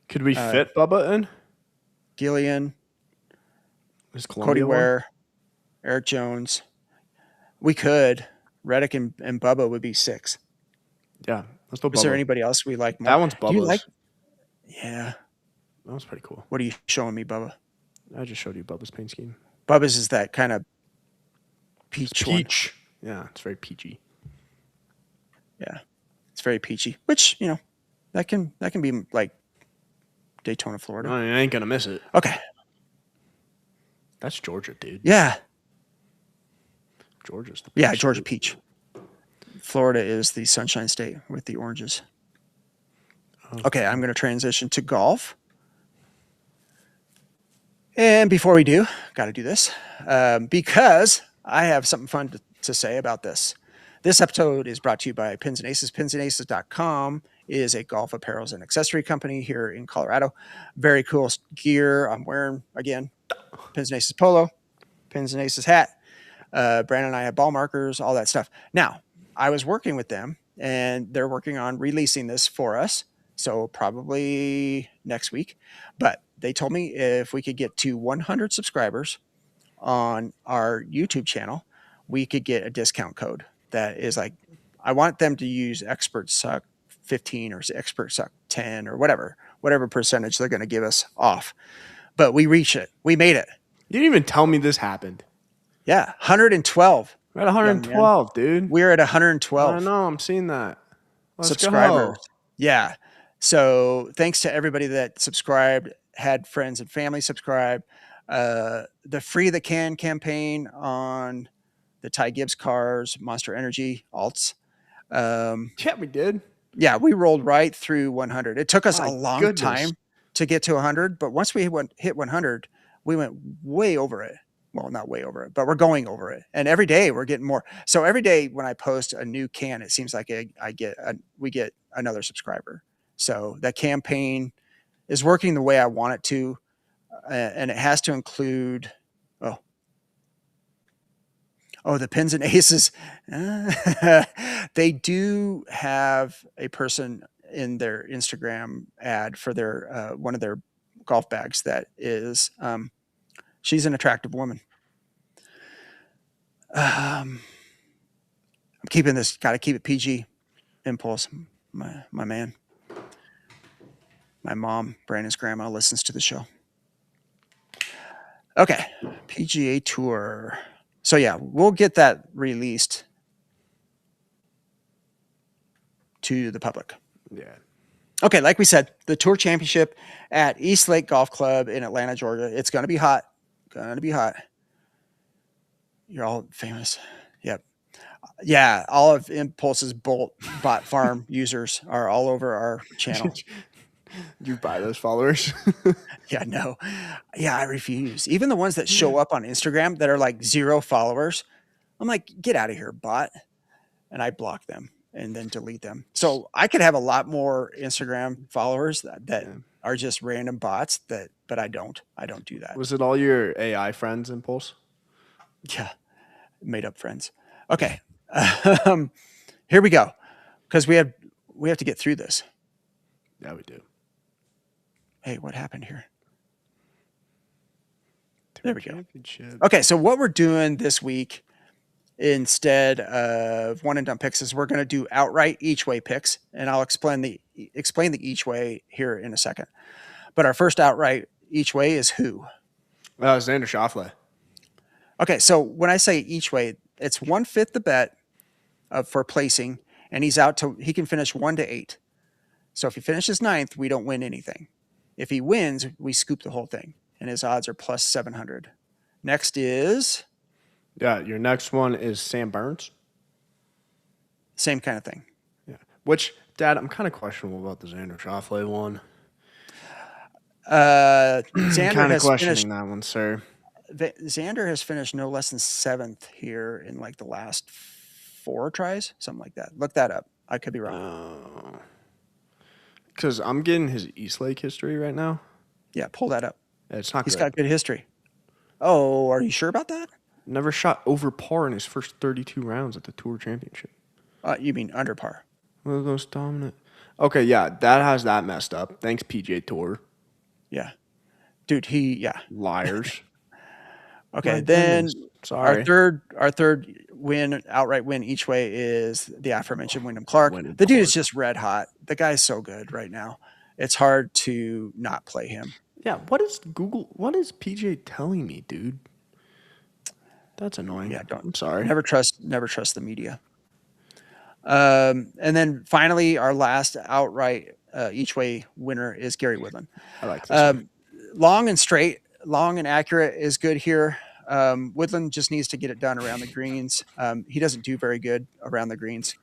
Could we fit Bubba in? Gillian. Cody Ware. Eric Jones. We could. Reddick and Bubba would be 6. Yeah. Let's go Bubba. Is there anybody else we like more? That one's Bubba's. Do you like? Yeah. That was pretty cool. What are you showing me, Bubba? I just showed you Bubba's paint scheme. Bubba's is that kind of peach. Yeah, it's very peachy. Yeah, it's very peachy. Which that can be like Daytona, Florida. I ain't gonna miss it. Okay, that's Georgia, dude. Yeah, Georgia's the peach. Georgia peach. Florida is the Sunshine State with the oranges. Okay, I'm going to transition to golf. And before we do, got to do this because I have something fun to say about this. This episode is brought to you by Pins and Aces. PinsandAces.com is a golf apparels and accessory company here in Colorado. Very cool gear. I'm wearing, again, Pins and Aces polo, Pins and Aces hat. Brandon and I have ball markers, all that stuff. Now, I was working with them, and they're working on releasing this for us. So probably next week. But they told me if we could get to 100 subscribers on our YouTube channel, we could get a discount code that is like, I want them to use Expert Suck 15 or Expert Suck 10 or whatever percentage they're going to give us off. But we reached it. We made it. You didn't even tell me this happened. Yeah, 112. We're at 112, dude. We're at 112. I know, I'm seeing that. Let's subscribers. Go. Yeah. So thanks to everybody that subscribed, had friends and family subscribe. The Free the Can campaign on the Ty Gibbs cars, Monster Energy alts. Yeah, we did. Yeah, we rolled right through 100. It took us a long time to get to 100, but once we hit 100, we went way over it. Well, not way over it, but we're going over it. And every day we're getting more. So every day when I post a new can, it seems like we get another subscriber. So that campaign is working the way I want it to. And it has to include, the Pins and Aces. They do have a person in their Instagram ad for their one of their golf bags that is, she's an attractive woman. I'm keeping this, got to keep it PG. Impulse, my man. My mom, Brandon's grandma, listens to the show. Okay, PGA Tour. So yeah, we'll get that released to the public. Yeah. Okay, like we said, the Tour Championship at East Lake Golf Club in Atlanta, Georgia. It's going to be hot. You're all famous. Yep. Yeah, all of Impulse's bot farm users are all over our channel. You buy those followers? Yeah, no. Yeah, I refuse. Even the ones that show up on Instagram that are like 0 followers, I'm like, get out of here, bot. And I block them and then delete them. So I could have a lot more Instagram followers that are just random bots but I don't do that. Was it all your AI friends, Impulse? Yeah, made up friends. Okay. Here we go. Because we have to get through this. Yeah, we do. Hey, what happened here? There we go. Okay, so what we're doing this week instead of one and done picks is we're going to do outright each way picks, and I'll explain the each way here in a second. But our first outright each way is who? Xander Schauffele. Okay, so when I say each way, it's 1/5 the bet for placing, and he can finish 1 to 8. So if he finishes ninth, we don't win anything. If he wins, we scoop the whole thing, and his odds are plus 700. Next is Yeah, your next one is Sam Burns. same kind of thing. Yeah. Which, Dad, I'm kind of questionable about the Xander Schauffele one. Xander Kind of has finished. questioning that one, sir. Xander has finished no less than 7th here in like the last 4 tries, something like that. Look that up. I could be wrong. Because I'm getting his East Lake history right now. Yeah, pull that up. It's not He's good. got good history. Oh, are you sure about that? Never shot over par in his first 32 rounds at the Tour Championship. You mean under par? One of those dominant. Okay, yeah, that has that messed up. Thanks, PJ Tour. Yeah, dude. Yeah. Liars. Okay, My then goodness. Sorry. our third win, outright win each way is the aforementioned Wyndham Clark. Wyndham The dude is Clark. just red hot. The guy's so good right now. It's hard to not play him. Yeah, what is Google? What is PJ telling me, dude? That's annoying. Yeah, I'm sorry. never trust the media. And then finally, our last outright each way winner is Gary Woodland. I like this one. Long and straight, long and accurate is good here. Woodland just needs to get it done around the greens. He doesn't do very good around the greens.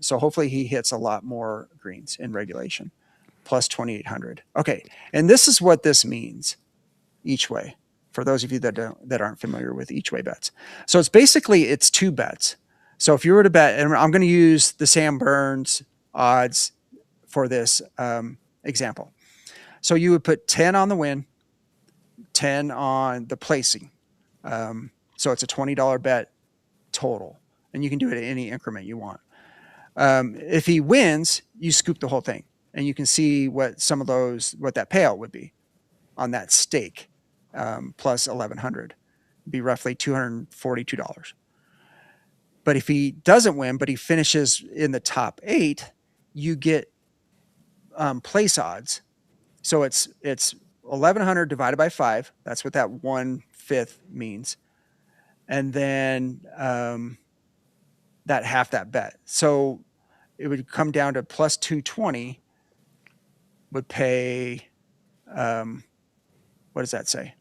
So hopefully he hits a lot more greens in regulation. Plus 2,800. Okay, and this is what this means each way for those of you that aren't familiar with each way bets. So it's 2 bets. So if you were to bet, and I'm going to use the Sam Burns odds for this example. So you would put 10 on the win, 10 on the placing. So it's a $20 bet total, and you can do it at any increment you want. If he wins, you scoop the whole thing, and you can see what that payout would be on that stake, plus 1,100, be roughly $242. But if he doesn't win, but he finishes in the top 8, you get place odds. So it's 1,100 divided by 5. That's what that 1/5 means, and then that half that bet. So it would come down to plus 220. Would pay. What does that say?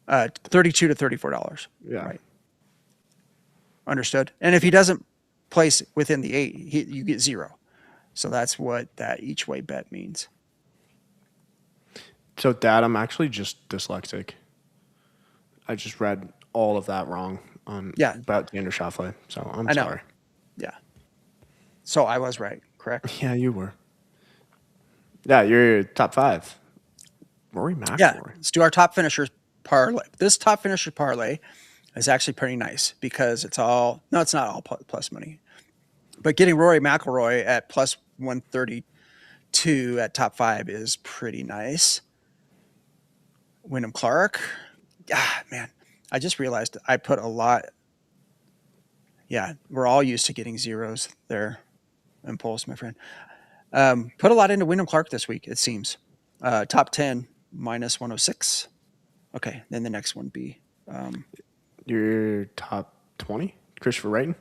32 to $34. Yeah. Right. Understood. And if he doesn't place within the 8, you get 0. So that's what that each way bet means. So, Dad, I'm actually just dyslexic. I just read all of that wrong about Xander Schauffele. So I'm I know. sorry. Yeah. So I was right, correct? Yeah, you were. Yeah, you're top 5. Rory McIlroy. Yeah. Let's do our top finishers parlay. This top finisher parlay is actually pretty nice because it's not all plus money, but getting Rory McIlroy at plus 132 at top 5 is pretty nice. Wyndham Clark. Man, I just realized I put a lot. Yeah, we're all used to getting zeros there. Impulse, my friend. Put a lot into Wyndham Clark this week, it seems. Top 10, minus 106. Okay, then the next one be. Your top 20? Christopher Wrighton?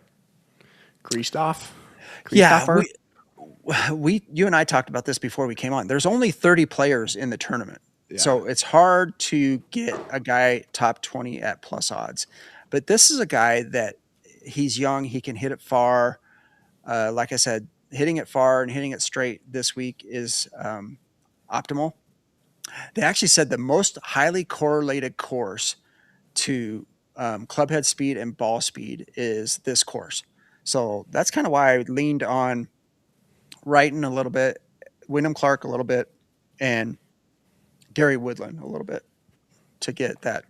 Christoph? Yeah, you and I talked about this before we came on. There's only 30 players in the tournament. Yeah. So it's hard to get a guy top 20 at plus odds. But this is a guy that he's young. He can hit it far. Like I said, hitting it far and hitting it straight this week is optimal. They actually said the most highly correlated course to clubhead speed and ball speed is this course. So that's kind of why I leaned on Wrighton a little bit, Wyndham Clark a little bit, and Gary Woodland a little bit to get that.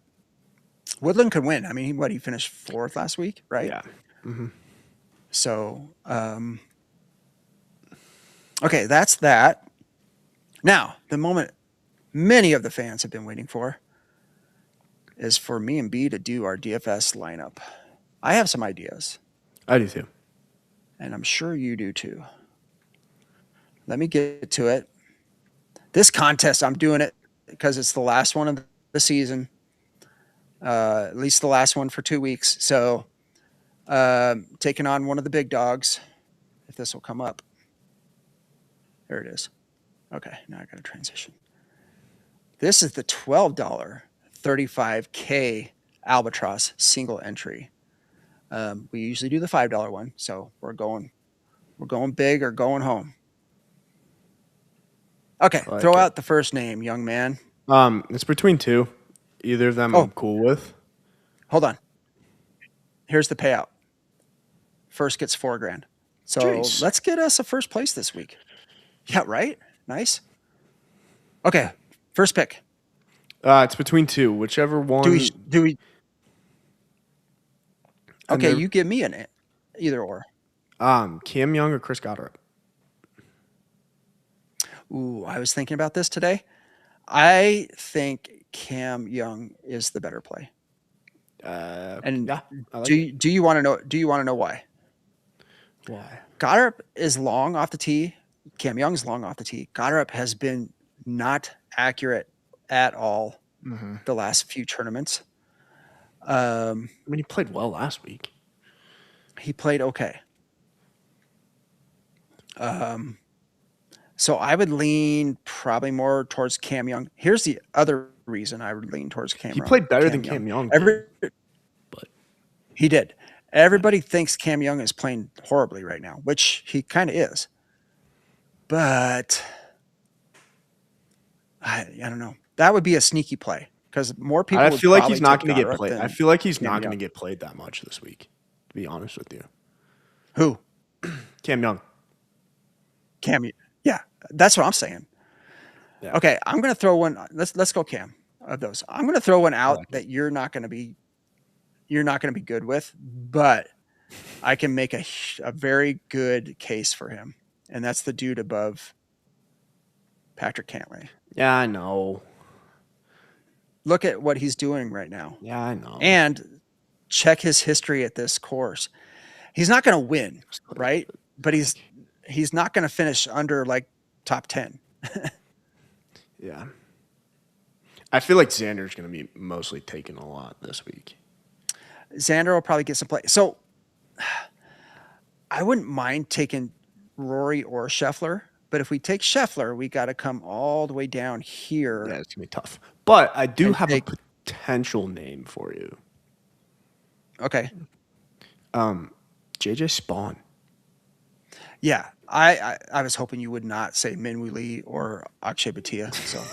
Woodland could win. I mean, he finished 4th last week, right? Yeah. Mm-hmm. So, okay, that's that. Now, the moment many of the fans have been waiting for is for me and B to do our DFS lineup. I have some ideas. I do too. And I'm sure you do too. Let me get to it. This contest, I'm doing it because it's the last one of the season, at least the last one for 2 weeks. So taking on one of the big dogs, if this will come up. There it is. Okay, now I got to transition. This is the $12 35K Albatross single entry. We usually do the $5 one, so we're going big or going home. Okay, I like throw it. out the first name, young man. It's between two. Either of them I'm Oh, cool with. hold on. Here's the payout. First gets $4,000. So Jeez. let's get us a first place this week. Yeah, right? Nice. Okay, first pick. It's between two. Whichever Do one. we do we And Okay, they're you give me an either or. Cam Young or Chris Goddard. Ooh, I was thinking about this today. I think Cam Young is the better play. And Yeah, I like it. do you want to know? Do you want to know why? Why? Goddard is long off the tee. Cam Young's long off the tee. Goddard has been not accurate at all Mm-hmm. the last few tournaments. I mean, he played well last week. He played okay. So I would lean probably more towards Cam Young. Here's the other reason I would lean towards He played better than Cam Young. Cam Young Every did, but He did. Everybody thinks Cam Young is playing horribly right now, which he kind of is. But I don't know. That would be a sneaky play because more people I would feel like probably he's not take going to get Goddard played. I than feel like he's Cam not going Young. to get played that much this week. To be honest with you, Who? Cam Young. Cam. Yeah, that's what I'm saying. Yeah. Okay, I'm going to throw one. Let's go Cam of those. I'm going to throw one I out like it. that you're not going to be good with, but I can make a very good case for him, and that's the dude above Patrick Cantlay. Yeah, I know. Look at what he's doing right now, Yeah, I know. and check his history at this course. He's not going to win, right? But he's not going to finish under like top 10. Yeah. I feel like Xander's going to be mostly taking a lot this week. Xander will probably get some play. So I wouldn't mind taking Rory or Scheffler, but if we take Scheffler, we got to come all the way down here. Yeah, it's going to be tough. But I do And have take- a potential name for you. Okay. JJ Spawn. Yeah, I was hoping you would not say Minwoo Lee or Akshay Bhatia. So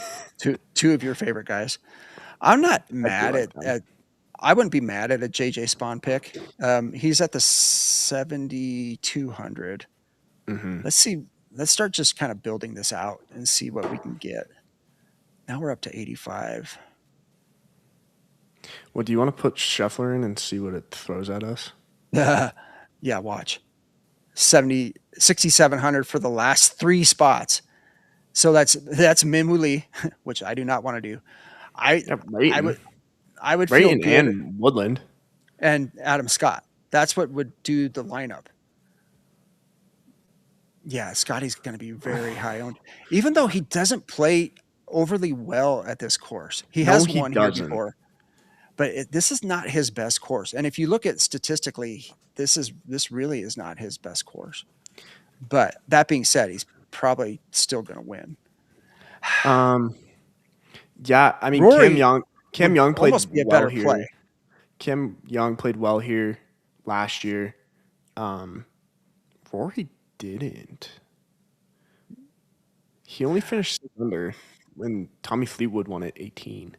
two of your favorite guys. I'm not mad like them. at I wouldn't be mad at a JJ Spawn pick. He's at the 7,200. Mm-hmm. Let's see. Let's start just kind of building this out and see what we can get. Now we're up to 85. Well, do you want to put Scheffler in and see what it throws at us? Yeah, watch. 6,700 for the last 3 spots. So that's Minwoo Lee, which I do not want to do. I would feel Brayton good and Woodland. and Adam Scott. That's what would do the lineup. Yeah, Scotty's going to be very high owned, even though he doesn't play overly well at this course. He has won here before, but this is not his best course. And if you look at statistically, this really is not his best course. But that being said, he's probably still going to win. Yeah, I mean Rory Cam Young played almost be a well better here. play. Cam Young played well here last year. Rory didn't. He only finished 6 under when Tommy Fleetwood won at 18.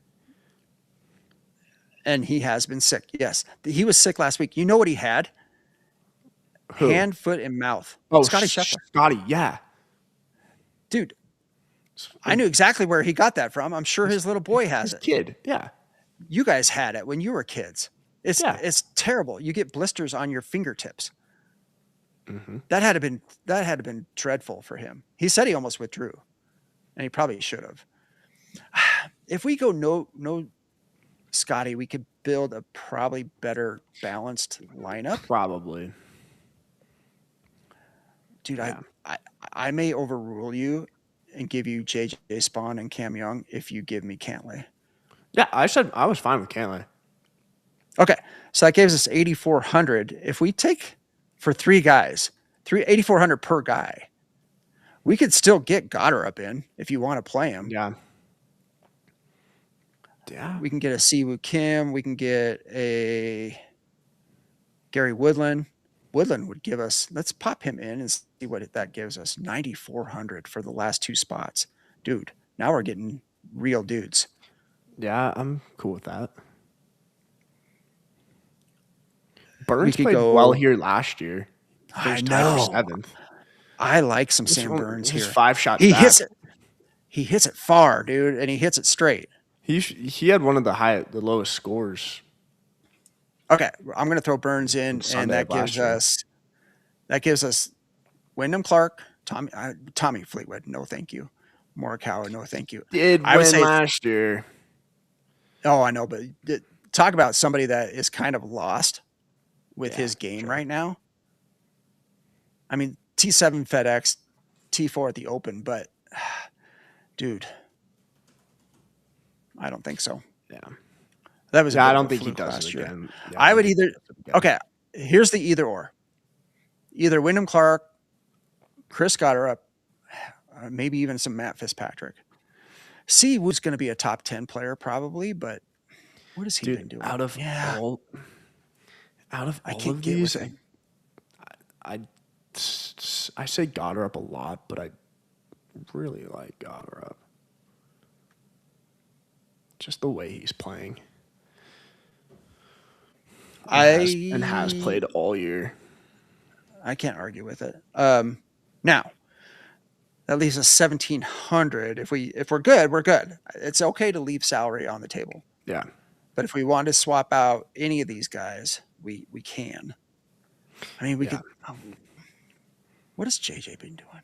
And he has been sick. Yes, he was sick last week. You know what he had? Who? Hand, foot, and mouth. Oh, Scotty Scheffler. Scotty, yeah. Dude, I knew exactly where he got that from. I'm sure his little boy has it. Kid, yeah. You guys had it when you were kids. It's terrible. You get blisters on your fingertips. Mm-hmm. That had to been dreadful for him. He said he almost withdrew, and he probably should have. If we go no Scotty, we could build a probably better balanced lineup. Probably. Dude, Yeah. I may overrule you and give you JJ Spawn and Cam Young if you give me Cantlay. Yeah, I said I was fine with Cantlay. Okay, so that gives us 8,400. If we take for three guys, 8,400 per guy, we could still get Goddard up in if you want to play him. Yeah. Yeah. We can get a Siwoo Kim. We can get a Gary Woodland. Woodland would give us, let's pop him in and see what that gives us. 9,400 for the last two spots. Dude, now we're getting real dudes. Yeah, I'm cool with that. We Burns could played go. well here last year. I Finished tied for know. 7th. I like some Sam Burns His here. 5 shots He back. hits it. He hits it far, dude, and he hits it straight. He had one of the lowest scores. Okay, I'm going to throw Burns in, and Sunday of last year. that gives us Wyndham Clark, Tommy Fleetwood. No, thank you. Morikawa. No, thank you. Did I would win say. last year. Oh, I know, but talk about somebody that is kind of lost with his game sure. right now. I mean, T7 FedEx, T4 at the Open, but dude, I don't think so. Yeah. That was a Yeah, bit I of don't a think he fluke does last it year. again. Yeah, I would don't either think he does it again. okay. Here's the either or. Either Wyndham Clark, Chris Goddard up, maybe even some Matt Fitzpatrick. See who's going to be a top 10 player probably, but what has he been doing? Out of all I of can't get with these, him. I say Goddard up a lot, but I really like Goddard up. Just the way he's playing. And has played all year. I can't argue with it. Now that leaves us 1,700. If we're good, we're good. It's okay to leave salary on the table. Yeah. But if we want to swap out any of these guys, we can. I mean, we could. What has JJ been doing?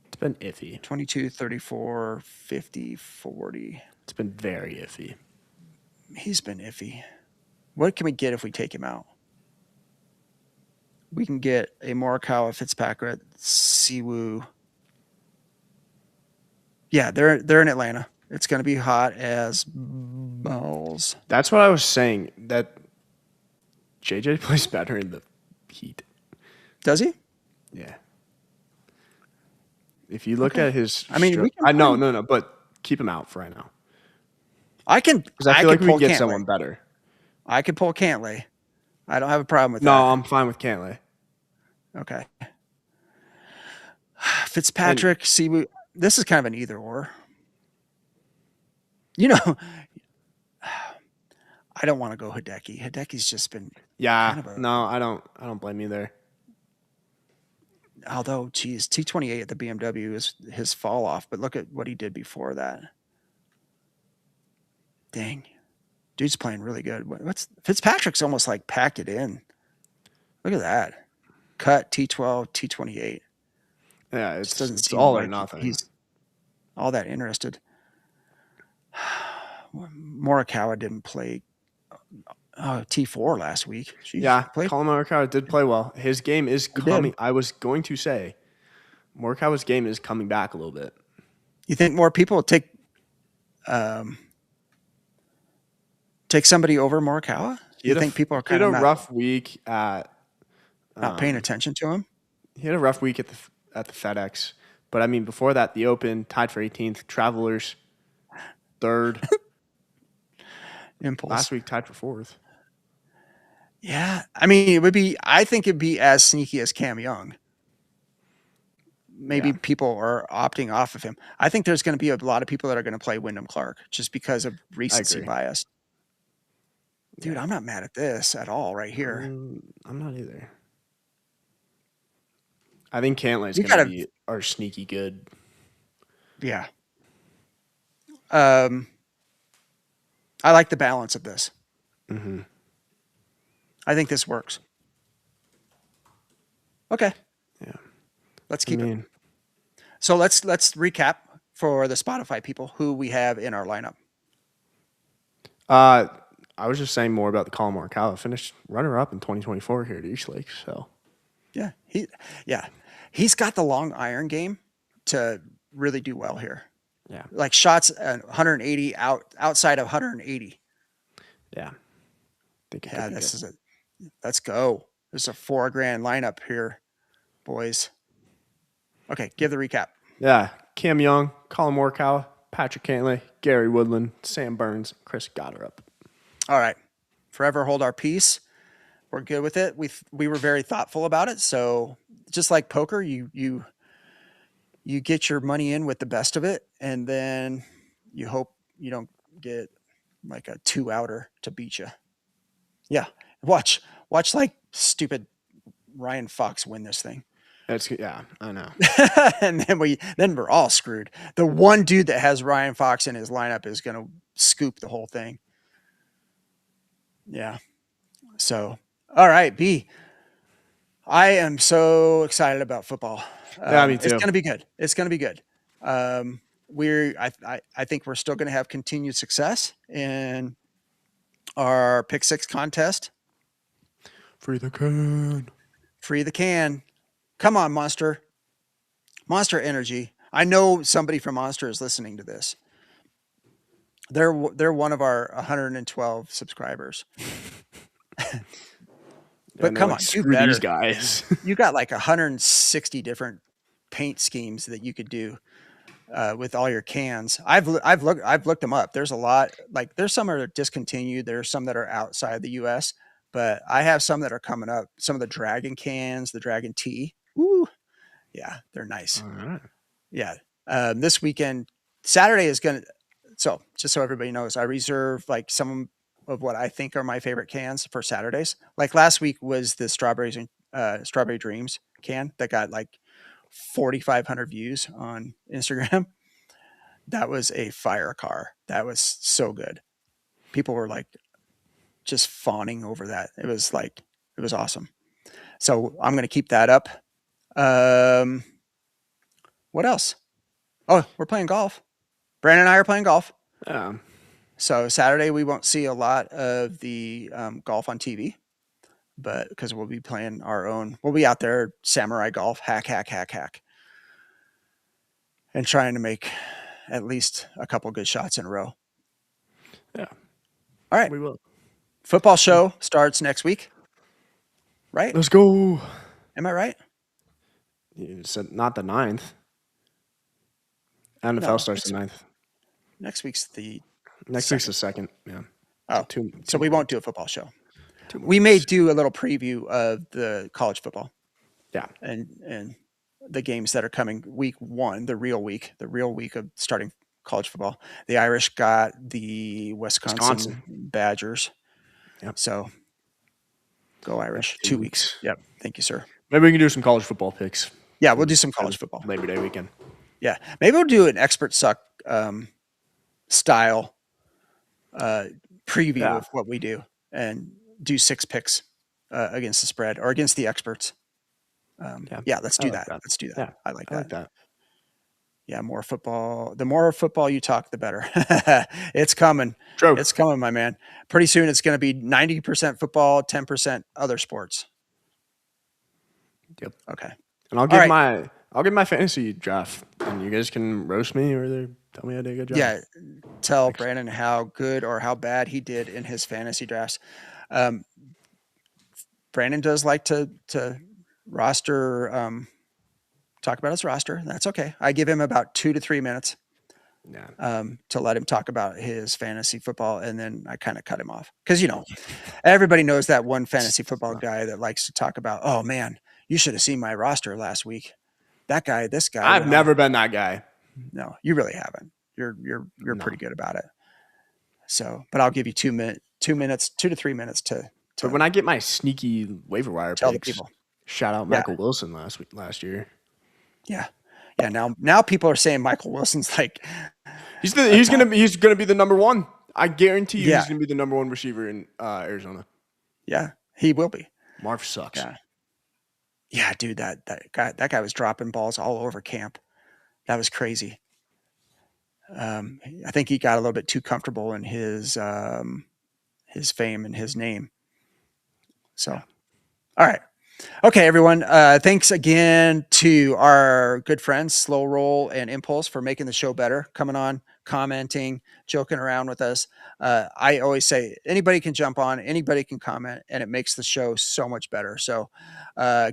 It's been iffy. 22, 34, 50, 40. It's been very iffy. He's been iffy. What can we get if we take him out? We can get a Morikawa, Fitzpatrick, Siwoo. Yeah, they're in Atlanta. It's going to be hot as balls. That's what I was saying. That JJ plays better in the heat. Does he? Yeah. If you look at his, I mean, we can no, but keep him out for right now. I can. Because I feel like we can get someone better. I could pull Cantlay. I don't have a problem with that. No, I'm fine with Cantlay. Okay. Fitzpatrick, Siwoo. This is kind of an either or. You know, I don't want to go Hideki. Hideki's just been No, I don't blame you there. Although, geez, T28 at the BMW is his fall off, but look at what he did before that. Dang. Dude's playing really good. Fitzpatrick's almost like packed it in. Look at that. Cut T12, T28. Yeah, it doesn't it's seem all like or nothing. He's all that interested. Morikawa didn't play T4 last week. Jeez, Colin Morikawa did play well. His game is coming. I was going to say Morikawa's game is coming back a little bit. You think more people will take somebody over Morikawa? You think people are kind of rough week at not paying attention to him? He had a rough week at the FedEx, but I mean before that, the Open tied for 18th, Travelers 3rd, Impulse last week tied for 4th. Yeah, I mean I think it'd be as sneaky as Cam Young. Maybe people are opting off of him. I think there's going to be a lot of people that are going to play Wyndham Clark just because of recency bias. Dude, I'm not mad at this at all right here. I'm not either. I think Cantlay's going to be our sneaky good. Yeah. I like the balance of this. Mm-hmm. I think this works. Okay. Yeah. Let's keep it. So let's recap for the Spotify people who we have in our lineup. I was just saying more about the Colin Morikawa. Finished runner-up in 2024 here at East Lake. So, he's got the long iron game to really do well here. Yeah. Like shots at 180 outside of 180. Yeah. Think it could Yeah, be good. let's go. There's a $4,000 lineup here, boys. Okay, give the recap. Yeah. Cam Young, Colin Morikawa, Patrick Cantlay, Gary Woodland, Sam Burns, Chris Goddard. All right. Forever hold our peace. We're good with it. We were very thoughtful about it. So just like poker, you get your money in with the best of it, and then you hope you don't get like a 2-outer to beat you. Yeah. Watch like stupid Ryan Fox win this thing. Yeah, I know. And then we're all screwed. The one dude that has Ryan Fox in his lineup is going to scoop the whole thing. Yeah. So, all right, B. I am so excited about football. Yeah, me It's too. going to be good. It's going to be good. I think we're still going to have continued success in our pick six contest. Free the can. Free the can. Come on, Monster Energy. I know somebody from Monster is listening to this. They're one of our 112 subscribers. But And they're come like, on, do screw these better. guys. You got like 160 different paint schemes that you could do with all your cans. I've looked them up. There's a lot. Like there's some that are discontinued. There's some that are outside the U.S. But I have some that are coming up. Some of the Dragon cans, the Dragon Tea. Ooh, yeah, they're nice. All right. Yeah. This weekend, Saturday is going to, so just so everybody knows, I reserve like some of what I think are my favorite cans for Saturdays. Like last week was the strawberries and strawberry dreams can that got like 4,500 views on Instagram. That was a fire car. That was so good. People were like just fawning over that. It was awesome. So I'm going to keep that up. What else? Oh, we're playing golf. Brandon and I are playing golf. Yeah. So Saturday we won't see a lot of the golf on TV, but because we'll be playing our own, we'll be out there samurai golf, hack, and trying to make at least a couple good shots in a row. Yeah. All right, We will. football show starts next week, right? Let's go. Am I right? You said not the 9th. NFL No, starts the 9th. next week's the Next week's the 2nd. Yeah. oh, Two so we more won't weeks. do a football show. 2 more We may weeks. do a little preview of the college football. Yeah. And the games that are coming week 1, the real week of starting college football. The Irish got the Wisconsin. Badgers. Yep. So go Irish. 2 2 weeks. weeks. Yep. Thank you, sir. Maybe we can do some college football picks. Yeah, we'll do some college football. Labor Day weekend. Yeah. Maybe we'll do an expert suck style preview of what we do and do 6 picks against the spread or against the experts. Yeah, let's do that. Let's do that. Yeah, I like that. Yeah, more football. The more football you talk, the better. It's coming. True. It's coming, my man. Pretty soon it's going to be 90% football, 10% other sports. Yep. Okay. And I'll give my fantasy draft, and you guys can roast me or tell me I did a good job. Yeah. Tell Brandon how good or how bad he did in his fantasy drafts. Brandon does like to roster, talk about his roster. That's okay. I give him about 2 to 3 minutes to let him talk about his fantasy football, and then I kind of cut him off because everybody knows that one fantasy football guy that likes to talk about, oh man, you should have seen my roster last week. That guy, this guy. I've never been that guy. No, you really haven't. You're pretty good about it. So, but I'll give you 2 minutes, 2 to 3 minutes to. But when I get my sneaky waiver wire tell picks, the people. Shout out Michael Wilson last year. Yeah. Now people are saying Michael Wilson's like he's gonna be the number one. I guarantee you, he's gonna be the number one receiver in Arizona. Yeah, he will be. Marv sucks. Yeah, dude, that guy was dropping balls all over camp. That was crazy. I think he got a little bit too comfortable in his fame and his name. So, all right. Okay, everyone. Thanks again to our good friends, Slow Roll and Impulse, for making the show better, coming on, commenting, joking around with us. I always say anybody can jump on, anybody can comment, and it makes the show so much better. So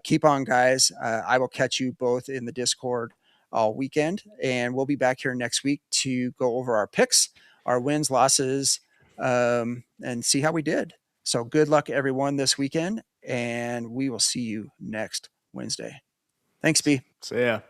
keep on, guys. I will catch you both in the Discord all weekend, and we'll be back here next week to go over our picks, our wins, losses, and see how we did. So good luck, everyone, this weekend, and we will see you next Wednesday. Thanks, B. So yeah.